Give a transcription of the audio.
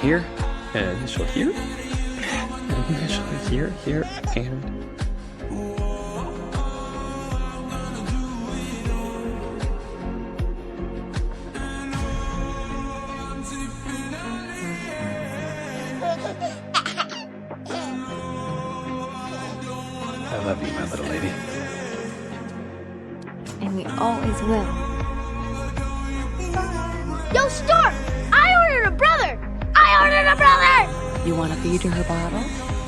here, and initial here, and initial here, here, and... I love you, my little lady. And we always will. Yo, Stork! I ordered a brother! I ordered a brother! You want to feed her her bottle?